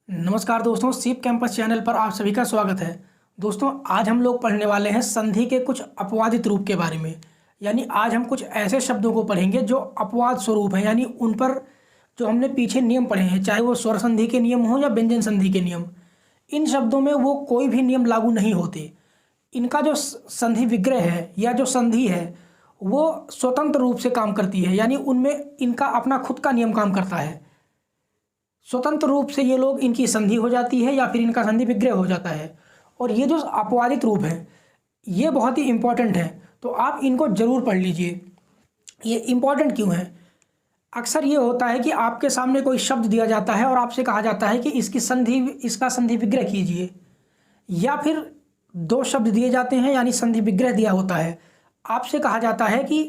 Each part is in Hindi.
नमस्कार दोस्तों, सीप कैंपस चैनल पर आप सभी का स्वागत है। दोस्तों, आज हम लोग पढ़ने वाले हैं संधि के कुछ अपवादित रूप के बारे में। यानी आज हम कुछ ऐसे शब्दों को पढ़ेंगे जो अपवाद स्वरूप हैं, यानी उन पर जो हमने पीछे नियम पढ़े हैं, चाहे वो स्वर संधि के नियम हो या व्यंजन संधि के नियम, इन शब्दों में वो कोई भी नियम लागू नहीं होते। इनका जो संधि विग्रह है या जो संधि है वो स्वतंत्र रूप से काम करती है, यानी उनमें इनका अपना खुद का नियम काम करता है। स्वतंत्र रूप से ये लोग इनकी संधि हो जाती है या फिर इनका संधि विग्रह हो जाता है। और ये जो अपवादित रूप है ये बहुत ही इम्पोर्टेंट है, तो आप इनको जरूर पढ़ लीजिए। ये इम्पोर्टेंट क्यों है? अक्सर ये होता है कि आपके सामने कोई शब्द दिया जाता है और आपसे कहा जाता है कि इसका संधि विग्रह कीजिए, या फिर दो शब्द दिए जाते हैं यानी संधि विग्रह दिया होता है। आपसे कहा जाता है कि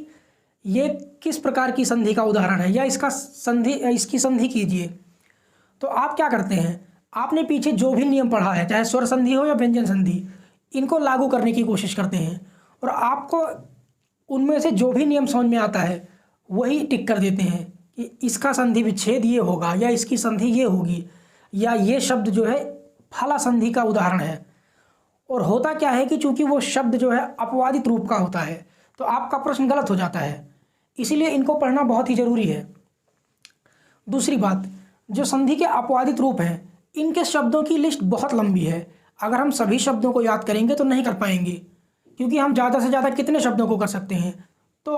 ये किस प्रकार की संधि का उदाहरण है या इसकी संधि कीजिए। तो आप क्या करते हैं, आपने पीछे जो भी नियम पढ़ा है, चाहे स्वर संधि हो या व्यंजन संधि, इनको लागू करने की कोशिश करते हैं और आपको उनमें से जो भी नियम समझ में आता है वही टिक कर देते हैं कि इसका संधि विच्छेद ये होगा या इसकी संधि ये होगी या ये शब्द जो है फला संधि का उदाहरण है। और होता क्या है कि चूंकि वो शब्द जो है अपवादित रूप का होता है तो आपका प्रश्न गलत हो जाता है, इसीलिए इनको पढ़ना बहुत ही जरूरी है। दूसरी बात, जो संधि के अपवादित रूप हैं इनके शब्दों की लिस्ट बहुत लंबी है। अगर हम सभी शब्दों को याद करेंगे तो नहीं कर पाएंगे, क्योंकि हम ज़्यादा से ज़्यादा कितने शब्दों को कर सकते हैं। तो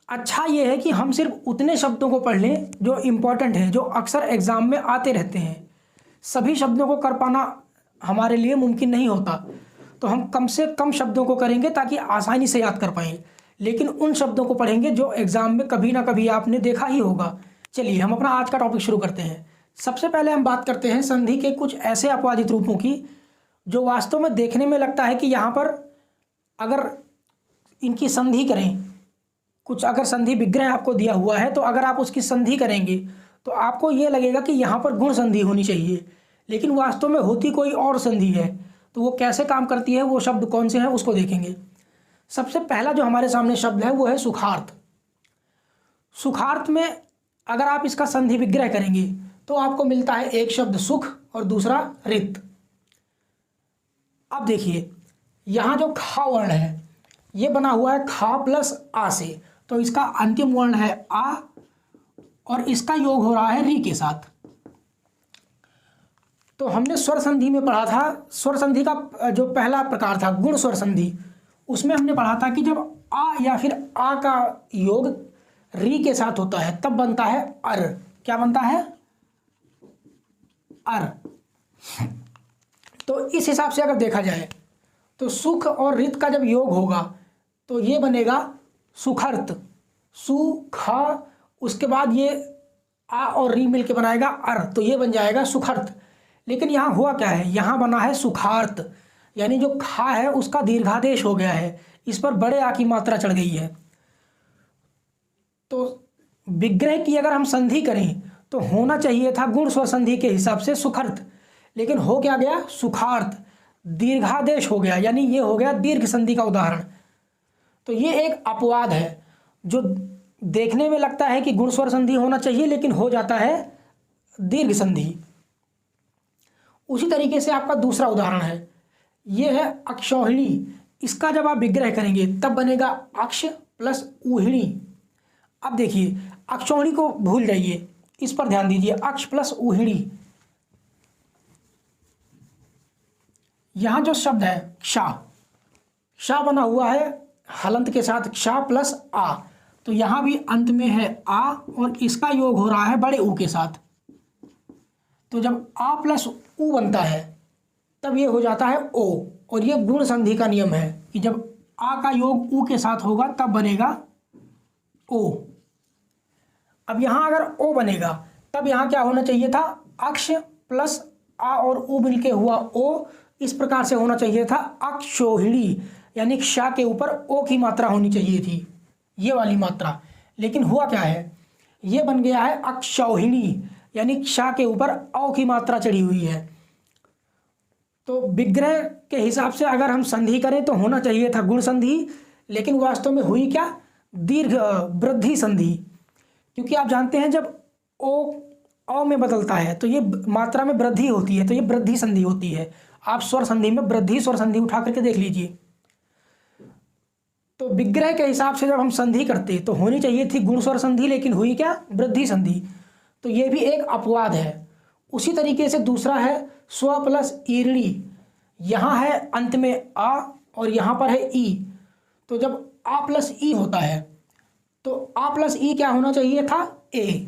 अच्छा ये है कि हम सिर्फ उतने शब्दों को पढ़ लें जो इम्पोर्टेंट हैं, जो अक्सर एग्ज़ाम में आते रहते हैं। सभी शब्दों को कर पाना हमारे लिए मुमकिन नहीं होता, तो हम कम से कम शब्दों को करेंगे ताकि आसानी से याद कर पाएँ। लेकिन उन शब्दों को पढ़ेंगे जो एग्ज़ाम में कभी ना कभी आपने देखा ही होगा। चलिए हम अपना आज का टॉपिक शुरू करते हैं। सबसे पहले हम बात करते हैं संधि के कुछ ऐसे अपवादित रूपों की जो वास्तव में देखने में लगता है कि यहाँ पर अगर इनकी संधि करें, कुछ अगर संधि विग्रह आपको दिया हुआ है तो अगर आप उसकी संधि करेंगे तो आपको ये लगेगा कि यहाँ पर गुण संधि होनी चाहिए, लेकिन वास्तव में होती कोई और संधि है। तो वो कैसे काम करती है, वो शब्द कौन से हैं उसको देखेंगे। सबसे पहला जो हमारे सामने शब्द है वो है सुखार्थ। सुखार्थ में अगर आप इसका संधि विग्रह करेंगे तो आपको मिलता है एक शब्द सुख और दूसरा रित। अब देखिए यहाँ जो खा वर्ण है ये बना हुआ है खा प्लस आ से, तो इसका अंतिम वर्ण है आ और इसका योग हो रहा है री के साथ। तो हमने स्वर संधि में पढ़ा था, स्वर संधि का जो पहला प्रकार था गुण स्वर संधि, उसमें हमने पढ़ा था कि जब आ या फिर आ का योग री के साथ होता है तब बनता है अर। क्या बनता है? अर। तो इस हिसाब से अगर देखा जाए तो सुख और रित का जब योग होगा तो ये बनेगा सुखर्त। सुखा, उसके बाद ये आ और री मिलके बनाएगा अर, तो ये बन जाएगा सुखर्त। लेकिन यहाँ हुआ क्या है, यहाँ बना है सुखार्त, यानी जो खा है उसका दीर्घादेश हो गया है, इस पर बड़े आ की मात्रा चढ़ गई है। तो विग्रह की अगर हम संधि करें तो होना चाहिए था गुण स्वर संधि के हिसाब से सुखर्त, लेकिन हो क्या गया सुखार्थ, दीर्घादेश हो गया, यानी ये हो गया दीर्घ संधि का उदाहरण। तो ये एक अपवाद है जो देखने में लगता है कि गुण स्वर संधि होना चाहिए लेकिन हो जाता है दीर्घ संधि। उसी तरीके से आपका दूसरा उदाहरण है, ये है अक्षौहिणी। इसका जब आप विग्रह करेंगे तब बनेगा अक्ष प्लस ऊहिणी। अब देखिए अक्षौहिणी को भूल जाइए, इस पर ध्यान दीजिए, अक्ष प्लस ऊहिणी। यहां जो शब्द है क्षा, क्षा बना हुआ है हलंत के साथ क्षा प्लस आ, तो यहां भी अंत में है आ और इसका योग हो रहा है बड़े ऊ के साथ। तो जब आ प्लस ऊ बनता है तब ये हो जाता है ओ, और ये गुण संधि का नियम है कि जब आ का योग ऊ के साथ होगा तब बनेगा ओ। अब यहाँ अगर ओ बनेगा तब यहाँ क्या होना चाहिए था, अक्ष प्लस आ और ऊ मिलके हुआ ओ। इस प्रकार से होना चाहिए था अक्षौहिणी, यानी क्षा के ऊपर ओ की मात्रा होनी चाहिए थी, ये वाली मात्रा। लेकिन हुआ क्या है, ये बन गया है अक्षौहिणी, यानी क्षा के ऊपर औ की मात्रा चढ़ी हुई है। तो विग्रह के हिसाब से अगर हम संधि करें तो होना चाहिए था गुण संधि, लेकिन वास्तव में हुई क्या, दीर्घ वृद्धि संधि। क्योंकि आप जानते हैं जब ओ औ में बदलता है तो ये मात्रा में वृद्धि होती है, तो ये वृद्धि संधि होती है। आप स्वर संधि में वृद्धि स्वर संधि उठा करके देख लीजिए। तो विग्रह के हिसाब से जब हम संधि करते तो होनी चाहिए थी गुण स्वर संधि, लेकिन हुई क्या, वृद्धि संधि। तो ये भी एक अपवाद है। उसी तरीके से दूसरा है स्व प्लस ईरणी। यहाँ है अंत में आ और यहाँ पर है ई। तो जब आ प्लस ई होता है तो आ प्लस ई क्या होना चाहिए था, ए।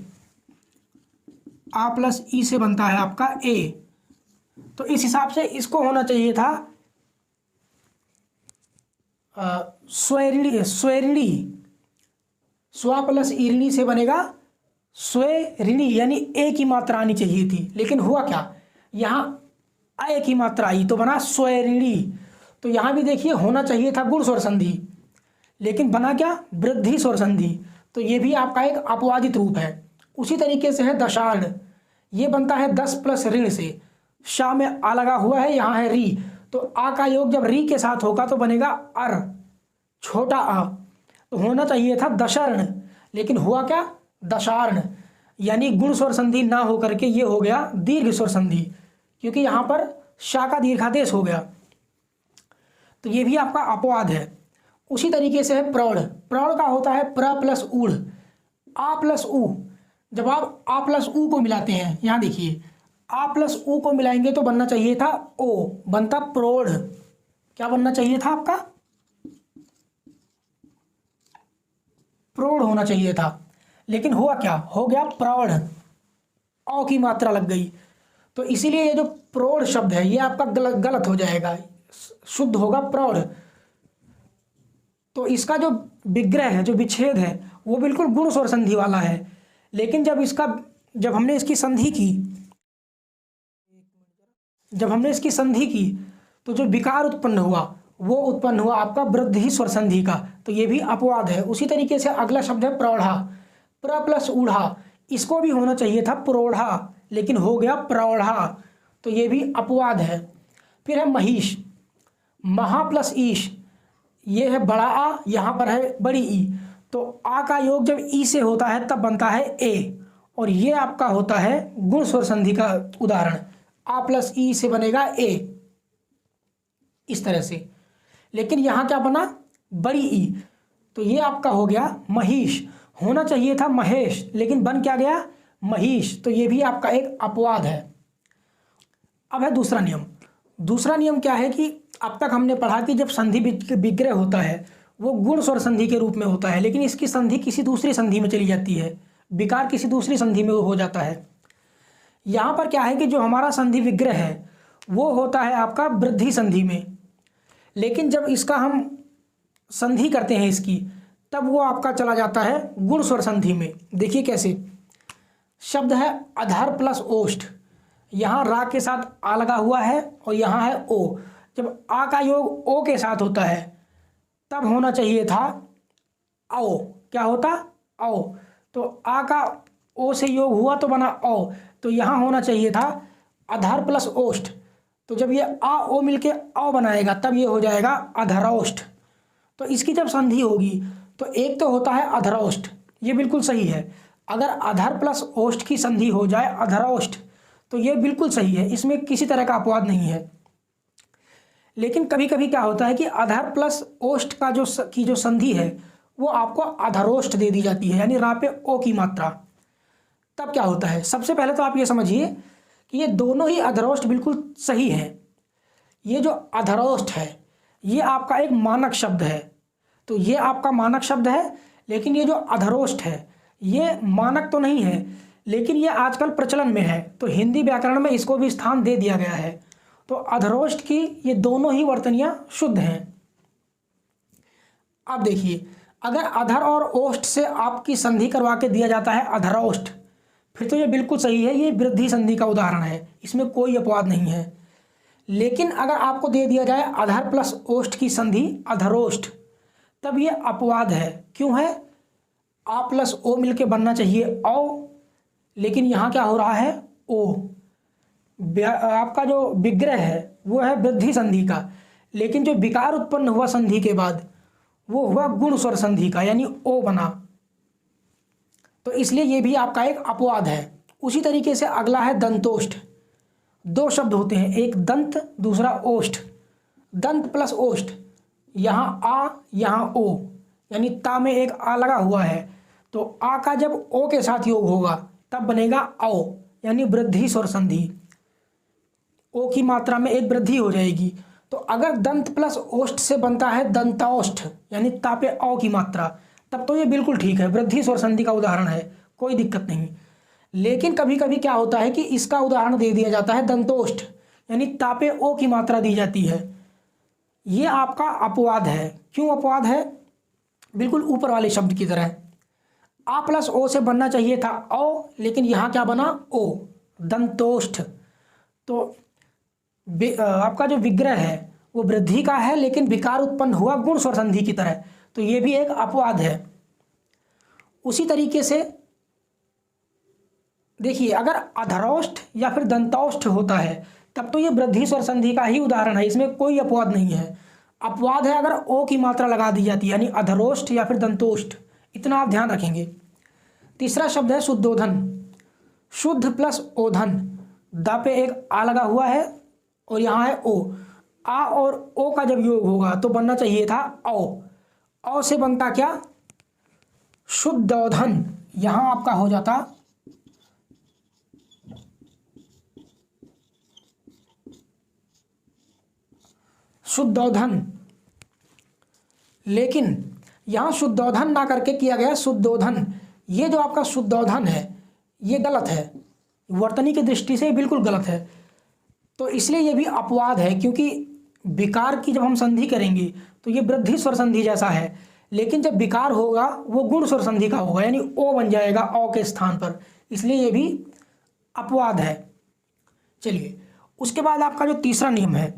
आ प्लस ई से बनता है आपका ए। तो इस हिसाब से इसको होना चाहिए था स्वैरिणी। स्वैरिणी, स्व प्लस ईरणी से बनेगा स्वैरिणी, यानी ए की मात्रा आनी चाहिए थी। लेकिन हुआ क्या, यहाँ ए की मात्रा आई तो बना स्वैरिणी। तो यहाँ भी देखिए होना चाहिए था गुण स्वर संधि, लेकिन बना क्या, वृद्धि स्वर संधि। तो ये भी आपका एक अपवादित रूप है। उसी तरीके से है दशार्ण। ये बनता है 10 प्लस ऋण से। शा में आ लगा हुआ है, यहाँ है री। तो आ का योग जब री के साथ होगा तो बनेगा अर, छोटा आ। तो होना चाहिए था दशर्ण, लेकिन हुआ क्या, दशार्ण। यानी गुण स्वर संधि ना होकर के ये हो गया दीर्घ स्वर संधि, क्योंकि यहाँ पर शा का दीर्घादेश हो गया। तो ये भी आपका अपवाद है। उसी तरीके से है प्रौढ़। प्रौढ़ का होता है प्र प्लस ऊढ़, आ प्लस ऊ। जब आप आ प्लस ऊ को मिलाते हैं, यहाँ देखिए आ प्लस ऊ को मिलाएंगे तो बनना चाहिए था ओ, बनता प्रौढ़। क्या बनना चाहिए था आपका, प्रौढ़ होना चाहिए था। लेकिन हुआ क्या, हो गया प्रौढ़, औ की मात्रा लग गई। तो इसीलिए ये जो प्रौढ़ शब्द है ये आपका गलत हो जाएगा, शुद्ध होगा प्रौढ़। तो इसका जो विग्रह है, जो विच्छेद है, वो बिल्कुल गुण स्वर संधि वाला है। लेकिन जब हमने इसकी संधि की तो जो विकार उत्पन्न हुआ वो उत्पन्न हुआ आपका वृद्धि स्वर संधि का। तो ये भी अपवाद है। उसी तरीके से अगला शब्द है प्रौढ़ा। प्र प्लस ऊढ़ा, इसको भी होना चाहिए था प्रौढ़ा, लेकिन हो गया प्रौढ़ा। तो ये भी अपवाद है। फिर है महिष। महा प्लस ईश, ये है बड़ा आ, यहाँ पर है बड़ी ई। तो आ का योग जब ई से होता है तब बनता है ए, और ये आपका होता है गुण स्वर संधि का उदाहरण। आ प्लस ई से बनेगा ए, इस तरह से। लेकिन यहाँ क्या बना, बड़ी ई। तो ये आपका हो गया महिष। होना चाहिए था महेश, लेकिन बन क्या गया, महिष। तो ये भी आपका एक अपवाद है। अब है दूसरा नियम। दूसरा नियम क्या है कि अब तक हमने पढ़ा कि जब संधि विग्रह होता है वो गुण स्वर संधि के रूप में होता है, लेकिन इसकी संधि किसी दूसरी संधि में चली जाती है, विकार किसी दूसरी संधि में हो जाता है। यहाँ पर क्या है कि जो हमारा संधि विग्रह है वो होता है आपका वृद्धि संधि में, लेकिन जब इसका हम संधि करते हैं इसकी, तब वो आपका चला जाता है गुण स्वर संधि में। देखिए कैसे, शब्द है अधर प्लस ओष्ठ। यहाँ रा के साथ आ लगा हुआ है और यहाँ है ओ। जब आ का योग ओ के साथ होता है तब होना चाहिए था औ। क्या होता, औ। तो आ का ओ से योग हुआ तो बना औ। तो यहाँ होना चाहिए था अधर प्लस ओष्ठ। तो जब ये आ ओ मिलके औ बनाएगा तब ये हो जाएगा अधरोष्ठ। तो इसकी जब संधि होगी तो एक तो होता है अधरोष्ठ, ये बिल्कुल सही है। अगर अधर प्लस ओष्ठ की संधि हो जाए अधरोष्ठ तो ये बिल्कुल सही है, इसमें किसी तरह का अपवाद नहीं है। लेकिन कभी कभी क्या होता है कि अधर प्लस ओष्ठ का जो संधि है वो आपको अधरोष्ठ दे दी जाती है, यानी रा पे ओ की मात्रा। तब क्या होता है, सबसे पहले तो आप ये समझिए कि ये दोनों ही अधरोष्ठ बिल्कुल सही है। ये जो अधरोष्ठ है ये आपका एक मानक शब्द है, तो ये आपका मानक शब्द है। लेकिन ये जो अधरोष्ठ है ये मानक तो नहीं है, लेकिन ये आजकल प्रचलन में है, तो हिंदी व्याकरण में इसको भी स्थान दे दिया गया है। तो अधरोष्ठ की ये दोनों ही वर्तनियां शुद्ध हैं। अब देखिए, अगर अधर और ओष्ठ से आपकी संधि करवा के दिया जाता है अधरोष्ठ, फिर तो ये बिल्कुल सही है, ये वृद्धि संधि का उदाहरण है, इसमें कोई अपवाद नहीं है। लेकिन अगर आपको दे दिया जाए अधर प्लस ओष्ठ की संधि अधरोष्ठ, तब ये अपवाद है। क्यों है, आ प्लस ओ मिलके बनना चाहिए औ, लेकिन यहाँ क्या हो रहा है ओ। आपका जो विग्रह है वो है वृद्धि संधि का, लेकिन जो विकार उत्पन्न हुआ संधि के बाद वो हुआ गुण स्वर संधि का, यानी ओ बना। तो इसलिए ये भी आपका एक अपवाद है। उसी तरीके से अगला है दंतोष्ठ। दो शब्द होते हैं, एक दंत दूसरा ओष्ठ। दंत प्लस ओष्ठ, यहाँ आ यहाँ ओ, यानी ता में एक आ लगा हुआ है, तो आ का जब ओ के साथ योग होगा तब बनेगा औ, यानी वृद्धि स्वर संधि। ओ की मात्रा में एक वृद्धि हो जाएगी। तो अगर दंत प्लस ओष्ठ से बनता है दंतौष्ठ, यानी ता पे औ की मात्रा, तब तो ये बिल्कुल ठीक है, वृद्धि स्वर संधि का उदाहरण है, कोई दिक्कत नहीं। लेकिन कभी कभी क्या होता है कि इसका उदाहरण दे दिया जाता है दंतोष्ठ, यानी ता पे ओ की मात्रा दी जाती है। ये आपका अपवाद है। क्यों अपवाद है? बिल्कुल ऊपर वाले शब्द की तरह। आ प्लस ओ से बनना चाहिए था औ, लेकिन यहाँ क्या बना? ओ, दंतोष्ठ। तो आपका जो विग्रह है वो वृद्धि का है, लेकिन विकार उत्पन्न हुआ गुण स्वर संधि की तरह, तो ये भी एक अपवाद है। उसी तरीके से देखिए, अगर अधरोष्ठ या फिर दंतौष्ठ होता है तब तो ये वृद्धि स्वर संधि का ही उदाहरण है, इसमें कोई अपवाद नहीं है। अपवाद है अगर ओ की मात्रा लगा दी जाती है, यानी अधरोष्ठ या फिर दंतोष्ठ, इतना आप ध्यान रखेंगे। तीसरा शब्द है शुद्धोधन। शुद्ध प्लस ओधन, दा पे एक आ लगा हुआ है और यहाँ है ओ। आ और ओ का जब योग होगा तो बनना चाहिए था औ। औ से बनता क्या? शुद्धोधन। यहाँ आपका हो जाता शुद्धोधन, लेकिन यहाँ शुद्धोधन ना करके किया गया शुद्धोधन। ये जो आपका शुद्धोधन है ये गलत है, वर्तनी की दृष्टि से बिल्कुल गलत है। तो इसलिए ये भी अपवाद है, क्योंकि विकार की जब हम संधि करेंगे तो ये वृद्धि स्वर संधि जैसा है, लेकिन जब विकार होगा वो गुण स्वर संधि का होगा, यानी ओ बन जाएगा औ के स्थान पर, इसलिए ये भी अपवाद है। चलिए, उसके बाद आपका जो तीसरा नियम है,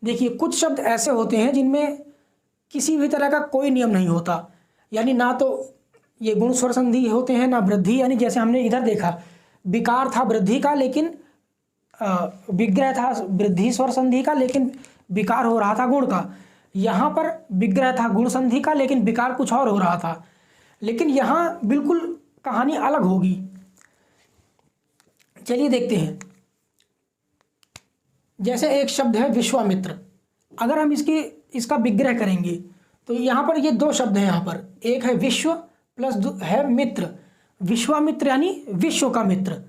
देखिए कुछ शब्द ऐसे होते हैं जिनमें किसी भी तरह का कोई नियम नहीं होता, यानी ना तो ये गुण स्वर संधि होते हैं ना वृद्धि। यानी जैसे हमने इधर देखा, विकार था वृद्धि का, लेकिन विग्रह था वृद्धि स्वर संधि का, लेकिन विकार हो रहा था गुण का। यहाँ पर विग्रह था गुण संधि का, लेकिन विकार कुछ और हो रहा था। लेकिन यहाँ बिल्कुल कहानी अलग होगी। चलिए देखते हैं। जैसे एक शब्द है विश्वामित्र, अगर हम इसका विग्रह करेंगे तो यहाँ पर ये दो शब्द हैं। यहाँ पर एक है विश्व प्लस है मित्र। विश्वामित्र यानी विश्व का मित्र,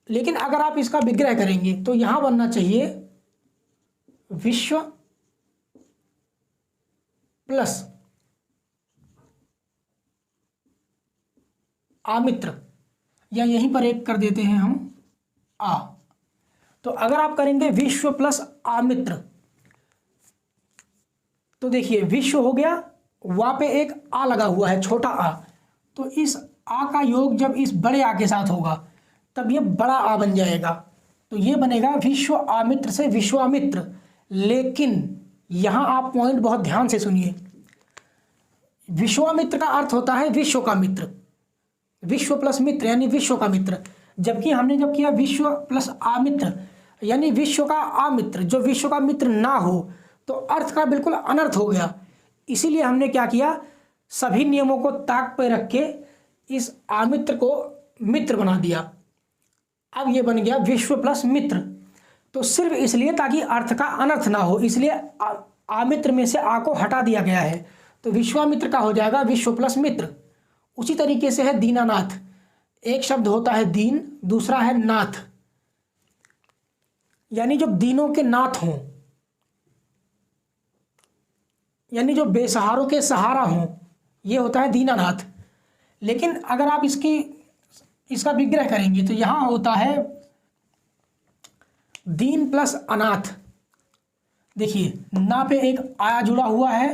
लेकिन अगर आप इसका विग्रह करेंगे तो यहाँ बनना चाहिए विश्व प्लस आमित्र, या यहीं पर एक कर देते हैं हम आ। तो अगर आप करेंगे विश्व प्लस आमित्र, तो देखिए विश्व हो गया, वहां पे एक आ लगा हुआ है, छोटा आ, तो इस आ का योग जब इस बड़े आ के साथ होगा तब ये बड़ा आ बन जाएगा। तो ये बनेगा विश्व आमित्र से विश्वामित्र। लेकिन यहां आप पॉइंट बहुत ध्यान से सुनिए, विश्वामित्र का अर्थ होता है विश्व का मित्र, विश्व प्लस मित्र यानी विश्व का मित्र। जबकि हमने जब किया विश्व प्लस आमित्र यानी विश्व का आमित्र, जो विश्व का मित्र ना हो, तो अर्थ का बिल्कुल अनर्थ हो गया। इसीलिए हमने क्या किया, सभी नियमों को ताक पे रख के इस आमित्र को मित्र बना दिया। अब ये बन गया विश्व प्लस मित्र, तो सिर्फ इसलिए ताकि अर्थ का अनर्थ ना हो, इसलिए आमित्र में से आ को हटा दिया गया है। तो विश्वामित्र का हो जाएगा विश्व प्लस मित्र। उसी तरीके से है दीनानाथ। एक शब्द होता है दीन, दूसरा है नाथ, यानी जो दीनों के नाथ हों, यानी जो बेसहारों के सहारा हों, ये होता है दीनानाथ। लेकिन अगर आप इसका विग्रह करेंगे तो यहां होता है दीन प्लस अनाथ। देखिए ना पे एक आ जुड़ा हुआ है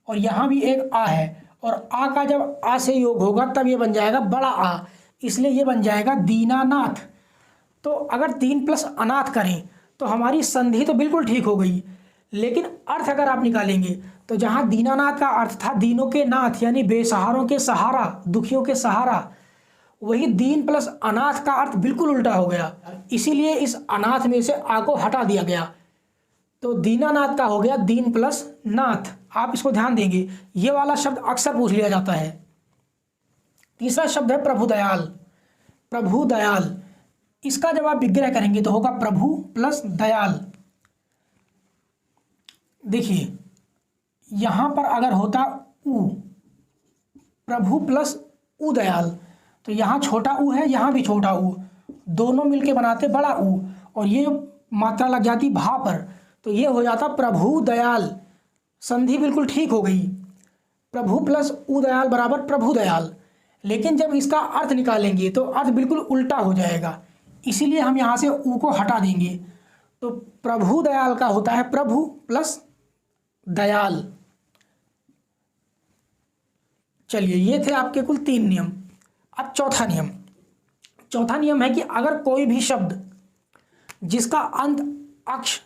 और यहां भी एक आ है, और आ का जब आ से योग होगा तब ये बन जाएगा बड़ा आ, इसलिए ये बन जाएगा दीनानाथ। तो अगर दीन प्लस अनाथ करें तो हमारी संधि तो बिल्कुल ठीक हो गई, लेकिन अर्थ अगर आप निकालेंगे तो जहां दीनानाथ का अर्थ था दीनों के नाथ यानी बेसहारों के सहारा, दुखियों के सहारा, वही दीन प्लस अनाथ का अर्थ बिल्कुल उल्टा हो गया। इसीलिए इस अनाथ में से आ को हटा दिया गया, तो दीनानाथ का हो गया दीन प्लस नाथ। आप इसको ध्यान देंगे, ये वाला शब्द अक्सर पूछ लिया जाता है। तीसरा शब्द है प्रभुदयाल। प्रभु दयाल, इसका जब आप विग्रह करेंगे तो होगा प्रभु प्लस दयाल। देखिए यहां पर अगर होता उ, प्रभु प्लस उदयाल, तो यहाँ छोटा उ है, यहाँ भी छोटा उ, दोनों मिलके बनाते बड़ा उ, और ये मात्रा लग जाती भा पर, तो ये हो जाता प्रभु दयाल। संधि बिल्कुल ठीक हो गई, प्रभु प्लस उदयाल बराबर प्रभु दयाल। लेकिन जब इसका अर्थ निकालेंगे तो अर्थ बिल्कुल उल्टा हो जाएगा, इसीलिए हम यहाँ से उ को हटा देंगे। तो प्रभु दयाल का होता है प्रभु प्लस दयाल। चलिए ये थे आपके कुल 3 नियम। अब चौथा नियम, चौथा नियम है कि अगर कोई भी शब्द जिसका अंत अक्ष,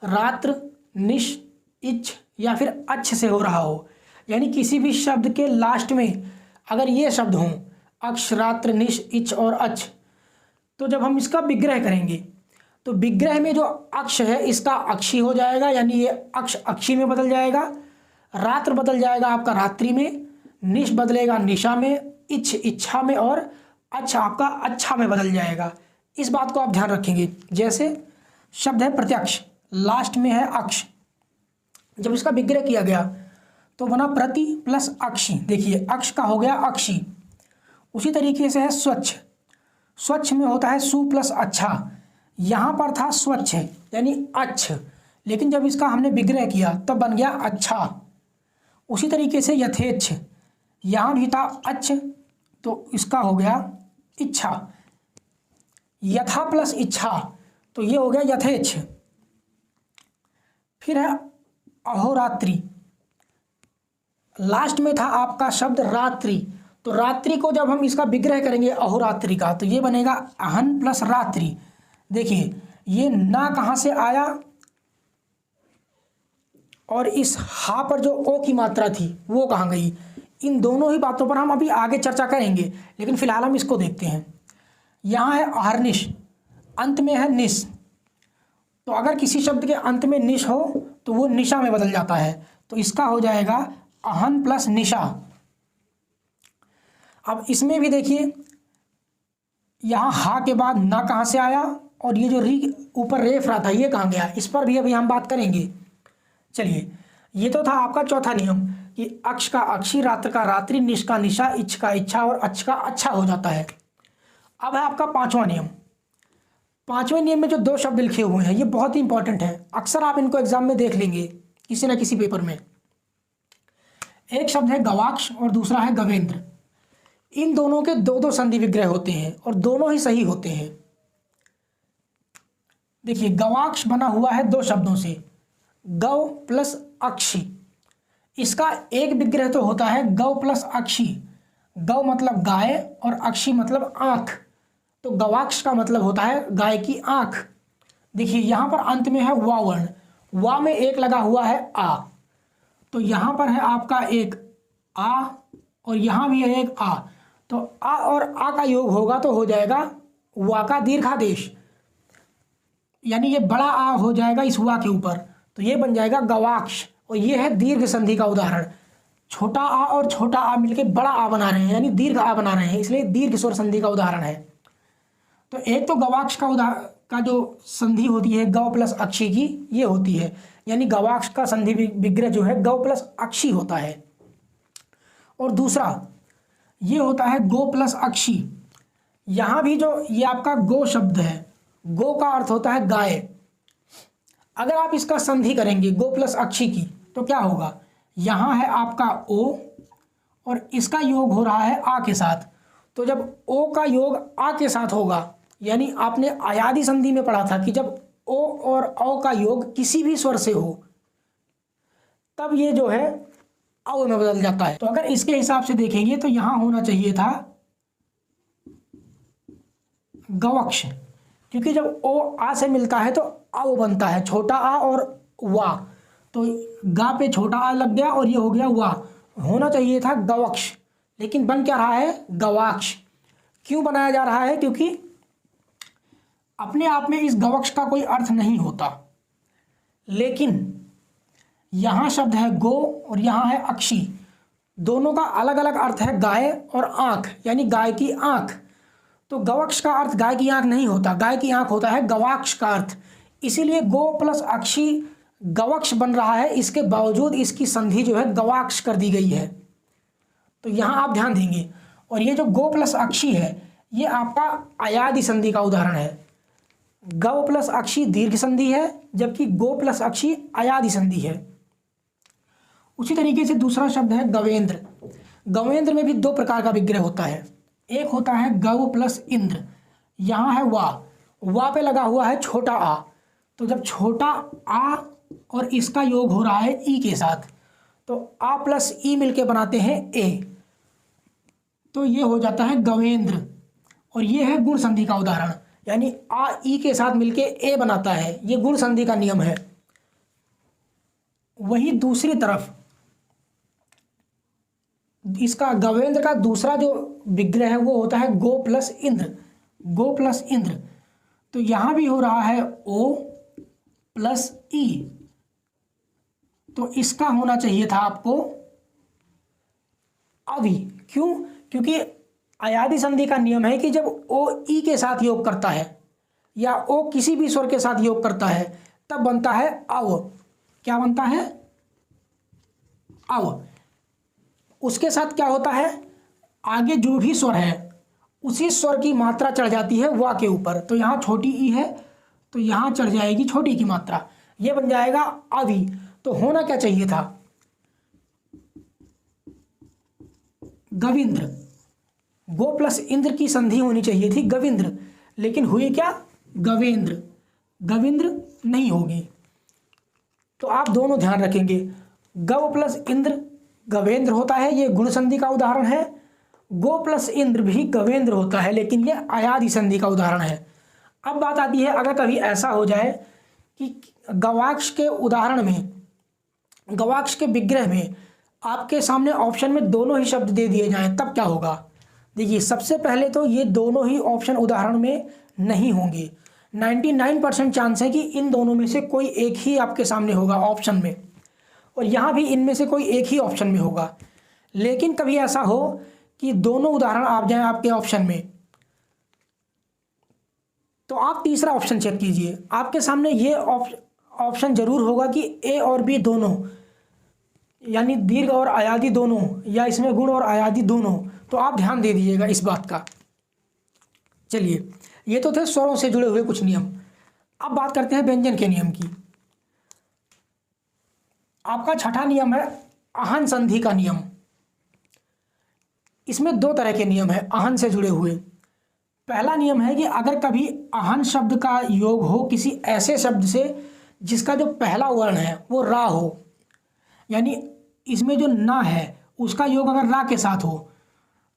रात्र, निश, इच्छ या फिर अच्छ से हो रहा हो, यानी किसी भी शब्द के लास्ट में अगर ये शब्द हों अक्ष, रात्र, निश, इच्छ और अच्छ, तो जब हम इसका विग्रह करेंगे तो विग्रह में जो अक्ष है इसका अक्षी हो जाएगा, यानी ये अक्ष अक्षी में बदल जाएगा, रात्र बदल जाएगा आपका रात्रि में, निश बदलेगा निशा में, इच्छ इच्छा में, और अच्छा आपका अच्छा में बदल जाएगा। इस बात को आप ध्यान रखेंगे। जैसे शब्द है प्रत्यक्ष, लास्ट में है अक्ष, जब इसका विग्रह किया गया तो बना प्रति प्लस अक्षी। देखिए अक्ष का हो गया अक्षी। उसी तरीके से है स्वच्छ, स्वच्छ में होता है सु प्लस अच्छा, यहाँ पर था स्वच्छ यानी अच्छ, लेकिन जब इसका हमने विग्रह किया तब बन गया अच्छा। उसी तरीके से यथेच्छ, यहाँ भी था अच्छ तो इसका हो गया इच्छा, यथा प्लस इच्छा तो ये हो गया यथेच्छ। फिर है अहोरात्रि, लास्ट में था आपका शब्द रात्रि, तो रात्रि को जब हम इसका विग्रह करेंगे अहोरात्रि का तो ये बनेगा अहन प्लस रात्रि। देखिए ये ना कहाँ से आया, और इस हा पर जो ओ की मात्रा थी वो कहाँ गई, इन दोनों ही बातों पर हम अभी आगे चर्चा करेंगे, लेकिन फिलहाल हम इसको देखते हैं। यहाँ है अहर्निश, अंत में है निश, तो अगर किसी शब्द के अंत में निश हो तो वो निशा में बदल जाता है, तो इसका हो जाएगा अहन प्लस निशा। अब इसमें भी देखिए यहाँ हा के बाद ना कहाँ से आया, और ये जो री ऊपर रेफ रहा था ये कहाँ गया, इस पर भी अभी हम बात करेंगे। चलिए ये तो था आपका चौथा नियम कि अक्ष का अक्षी, रात्र का रात्रि, निश का निशा, इच्छ का इच्छा और अच्छ का अच्छा हो जाता है। अब है आपका पांचवा नियम। पांचवें नियम में जो 2 शब्द लिखे हुए हैं ये बहुत ही इंपॉर्टेंट है, अक्सर आप इनको एग्जाम में देख लेंगे किसी ना किसी पेपर में। एक शब्द है गवाक्ष और दूसरा है गवेंद्र। इन दोनों के 2-2 संधि विग्रह होते हैं और दोनों ही सही होते हैं। देखिए गवाक्ष बना हुआ है 2 शब्दों से, गव प्लस अक्षी। इसका एक विग्रह तो होता है गव प्लस अक्षी, गव मतलब गाय और अक्षी मतलब आंख, तो गवाक्ष का मतलब होता है गाय की आंख। देखिए यहाँ पर अंत में है वा वर्ण, वा में एक लगा हुआ है आ, तो यहाँ पर है आपका एक आ और यहाँ भी है एक आ, तो आ और आ का योग होगा तो हो जाएगा वा का दीर्घादेश, यानी ये बड़ा आ हो जाएगा इस वा के ऊपर, तो ये बन जाएगा गवाक्ष। और ये है दीर्घ संधि का उदाहरण, छोटा आ और छोटा आ मिलके बड़ा आ बना रहे हैं, यानी दीर्घ आ बना रहे हैं, इसलिए दीर्घ स्वर संधि का उदाहरण है। तो एक तो गवाक्ष का जो संधि होती है गव प्लस अक्षी की ये होती है, यानी गवाक्ष का संधि विग्रह जो है गव प्लस अक्षी होता है। और दूसरा ये होता है गो प्लस अक्षी। यहाँ भी जो ये आपका गो शब्द है, गो का अर्थ होता है गाय। अगर आप इसका संधि करेंगे गो प्लस अक्षी की तो क्या होगा, यहाँ है आपका ओ और इसका योग हो रहा है आ के साथ, तो जब ओ का योग आ के साथ होगा, यानी आपने आयादी संधि में पढ़ा था कि जब ओ और औ का योग किसी भी स्वर से हो तब ये जो है औ में बदल जाता है। तो अगर इसके हिसाब से देखेंगे तो यहाँ होना चाहिए था गवक्ष, क्योंकि जब ओ आ से मिलता है तो औ बनता है, छोटा आ और वा, तो गा पे छोटा आ लग गया और ये हो गया वा, होना चाहिए था गवक्ष, लेकिन बन क्या रहा है गवाक्ष। क्यों बनाया जा रहा है, क्योंकि अपने आप में इस गवक्ष का कोई अर्थ नहीं होता, लेकिन यहाँ शब्द है गो और यहाँ है अक्षी, दोनों का अलग अलग अर्थ है गाय और आँख, यानी गाय की आँख, तो गवक्ष का अर्थ गाय की आंख नहीं होता, गाय की आंख होता है गवाक्ष का अर्थ। इसीलिए गो प्लस अक्षी गवक्ष बन रहा है, इसके बावजूद इसकी संधि जो है गवाक्ष कर दी गई है। तो यहाँ आप ध्यान देंगे। और ये जो गो प्लस अक्षी है ये आपका अयादि संधि का उदाहरण है। गव प्लस अक्षी दीर्घ संधि है, जबकि गो प्लस अक्षी अयादि संधि है। उसी तरीके से दूसरा शब्द है गवेंद्र। गवेंद्र में भी दो प्रकार का विग्रह होता है। एक होता है गव प्लस इंद्र, यहाँ है वा पे लगा हुआ है छोटा आ। तो जब छोटा आ और इसका योग हो रहा है ई के साथ, तो आ प्लस ई मिलके बनाते हैं ए, तो ये हो जाता है गवेंद्र। और ये है गुण संधि का उदाहरण, यानी आ ई के साथ मिलके ए बनाता है, ये गुण संधि का नियम है। वही दूसरी तरफ इसका गवेंद्र का दूसरा जो विग्रह है वो होता है गो प्लस इंद्र। गो प्लस इंद्र, तो यहां भी हो रहा है ओ प्लस ई, तो इसका होना चाहिए था आपको अवि। क्यों? क्योंकि अयादि संधि का नियम है कि जब ओ ई के साथ योग करता है या ओ किसी भी स्वर के साथ योग करता है तब बनता है अव। क्या बनता है? अव। उसके साथ क्या होता है, आगे जो भी स्वर है उसी स्वर की मात्रा चढ़ जाती है वा के ऊपर। तो यहाँ छोटी ई है तो यहाँ चढ़ जाएगी छोटी की मात्रा, ये बन जाएगा अवि। तो होना क्या चाहिए था? गविंद्र। गो प्लस इंद्र की संधि होनी चाहिए थी गविंद्र, लेकिन हुई क्या? गवेंद्र। गविंद्र नहीं होगी। तो आप दोनों ध्यान रखेंगे, गव प्लस इंद्र गवेंद्र होता है, ये गुण संधि का उदाहरण है। गो प्लस इंद्र भी गवेंद्र होता है, लेकिन ये अयादि संधि का उदाहरण है। अब बात आती है, अगर कभी ऐसा हो जाए कि गवाक्ष के उदाहरण में, गवाक्ष के विग्रह में आपके सामने ऑप्शन में दोनों ही शब्द दे दिए जाएं, तब क्या होगा? देखिए, सबसे पहले तो ये दोनों ही ऑप्शन उदाहरण में नहीं होंगे। 99% चांस है कि इन दोनों में से कोई एक ही आपके सामने होगा ऑप्शन में, और यहाँ भी इनमें से कोई एक ही ऑप्शन में होगा। लेकिन कभी ऐसा हो कि दोनों उदाहरण आ जाएं आपके ऑप्शन में, तो आप तीसरा ऑप्शन चेक कीजिए। आपके सामने ये ऑप्शन जरूर होगा कि ए और बी दोनों, यानी दीर्घ और अयादि दोनों, या इसमें गुण और अयादि दोनों। तो आप ध्यान दे दीजिएगा इस बात का। चलिए, ये तो थे स्वरों से जुड़े हुए कुछ नियम। अब बात करते हैं व्यंजन के नियम की। आपका छठा नियम है अहन संधि का नियम। इसमें दो तरह के नियम है अहन से जुड़े हुए। पहला नियम है कि अगर कभी अहन शब्द का योग हो किसी ऐसे शब्द से जिसका जो पहला वर्ण है वो रा हो, यानी इसमें जो ना है उसका योग अगर रा के साथ हो,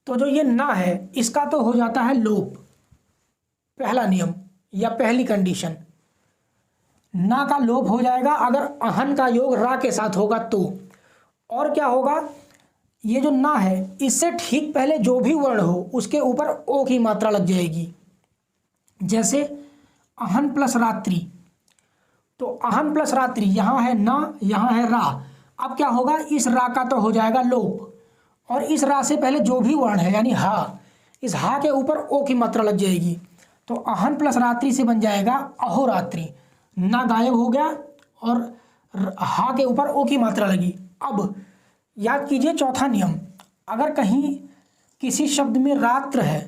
तो जो ये ना है इसका तो हो जाता है लोप। पहला नियम या पहली कंडीशन, ना का लोप हो जाएगा अगर अहन का योग रा के साथ होगा तो। और क्या होगा, ये जो ना है इससे ठीक पहले जो भी वर्ण हो उसके ऊपर ओ की मात्रा लग जाएगी। जैसे अहन प्लस रात्रि, तो अहन प्लस रात्रि, यहाँ है ना, यहाँ है रा। अब क्या होगा, इस रा का तो हो जाएगा लोप, और इस रा से पहले जो भी वर्ण है यानी हा, इस हा के ऊपर ओ की मात्रा लग जाएगी। तो अहन प्लस रात्रि से बन जाएगा अहोरात्रि। ना गायब हो गया और हा के ऊपर ओ की मात्रा लगी। अब याद कीजिए चौथा नियम, अगर कहीं किसी शब्द में रात्र है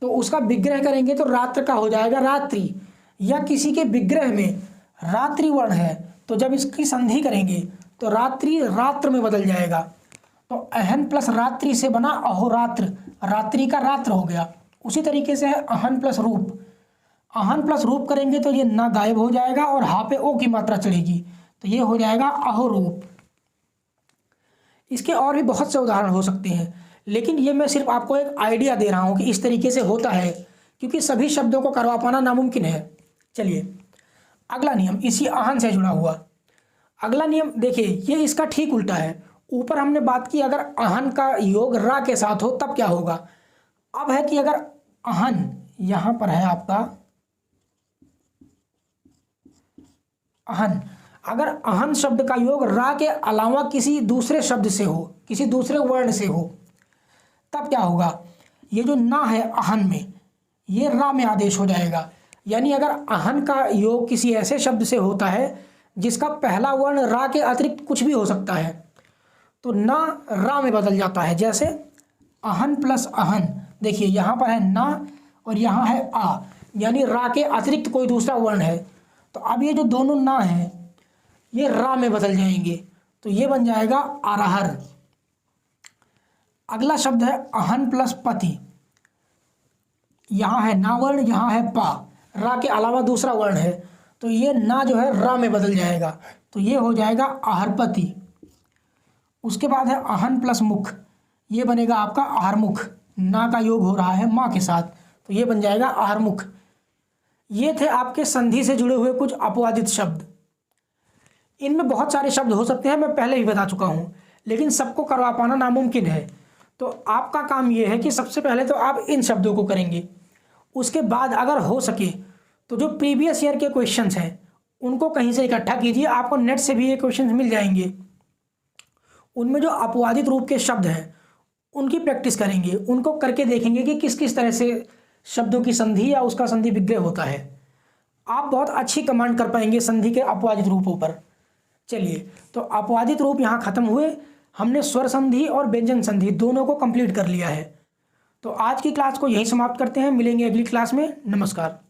तो उसका विग्रह करेंगे तो रात्र का हो जाएगा रात्रि, या किसी के विग्रह में रात्रि वर्ण है तो जब इसकी संधि करेंगे तो रात्रि रात्र में बदल जाएगा। तो अहन प्लस रात्रि से बना अहोरात्र, रात्रि का रात्र हो गया। उसी तरीके से है अहन प्लस रूप। अहन प्लस रूप करेंगे तो ये ना गायब हो जाएगा और हा पे ओ की मात्रा चढ़ेगी, तो ये हो जाएगा अहोरूप। इसके और भी बहुत से उदाहरण हो सकते हैं, लेकिन ये मैं सिर्फ आपको एक आइडिया दे रहा हूँ कि इस तरीके से होता है, क्योंकि सभी शब्दों को करवा पाना नामुमकिन है। चलिए, अगला नियम इसी अहन से जुड़ा हुआ। अगला नियम देखिए, ये इसका ठीक उल्टा है। ऊपर हमने बात की अगर अहन का योग रा के साथ हो तब क्या होगा। अब है कि अगर अहन यहाँ पर है आपका अहन, अगर अहन शब्द का योग रा के अलावा किसी दूसरे शब्द से हो, किसी दूसरे वर्ण से हो, तब क्या होगा। ये जो ना है अहन में, ये रा में आदेश हो जाएगा। यानी अगर अहन का योग किसी ऐसे शब्द से होता है जिसका पहला वर्ण रा के अतिरिक्त कुछ भी हो सकता है, तो ना रा में बदल जाता है। जैसे अहन प्लस अहन, देखिए यहाँ पर है ना और यहाँ है आ, यानी रा के अतिरिक्त कोई दूसरा वर्ण है, तो अब ये जो दोनों ना हैं ये रा में बदल जाएंगे, तो ये बन जाएगा अरहर। अगला शब्द है अहन प्लस पति। यहाँ है ना वर्ण, यहाँ है पा, रा के अलावा दूसरा वर्ण है, तो ये ना जो है रा में बदल जाएगा, तो ये हो जाएगा आहरपति। उसके बाद है अहन प्लस मुख, ये बनेगा आपका आहरमुख। ना का योग हो रहा है माँ के साथ, तो ये बन जाएगा आहरमुख। ये थे आपके संधि से जुड़े हुए कुछ अपवादित शब्द। इनमें बहुत सारे शब्द हो सकते हैं, मैं पहले ही बता चुका हूँ, लेकिन सबको करवा पाना नामुमकिन है। तो आपका काम ये है कि सबसे पहले तो आप इन शब्दों को करेंगे, उसके बाद अगर हो सके तो जो प्रीवियस ईयर के क्वेश्चंस हैं उनको कहीं से इकट्ठा कीजिए, आपको नेट से भी ये क्वेश्चंस मिल जाएंगे। उनमें जो अपवादित रूप के शब्द हैं उनकी प्रैक्टिस करेंगे, उनको करके देखेंगे कि किस किस तरह से शब्दों की संधि या उसका संधि विग्रह होता है। आप बहुत अच्छी कमांड कर पाएंगे संधि के अपवादित रूपों पर। चलिए, तो अपवादित रूप यहाँ खत्म हुए। हमने स्वर संधि और व्यंजन संधि दोनों को कंप्लीट कर लिया है। तो आज की क्लास को यहीं समाप्त करते हैं, मिलेंगे अगली क्लास में। नमस्कार।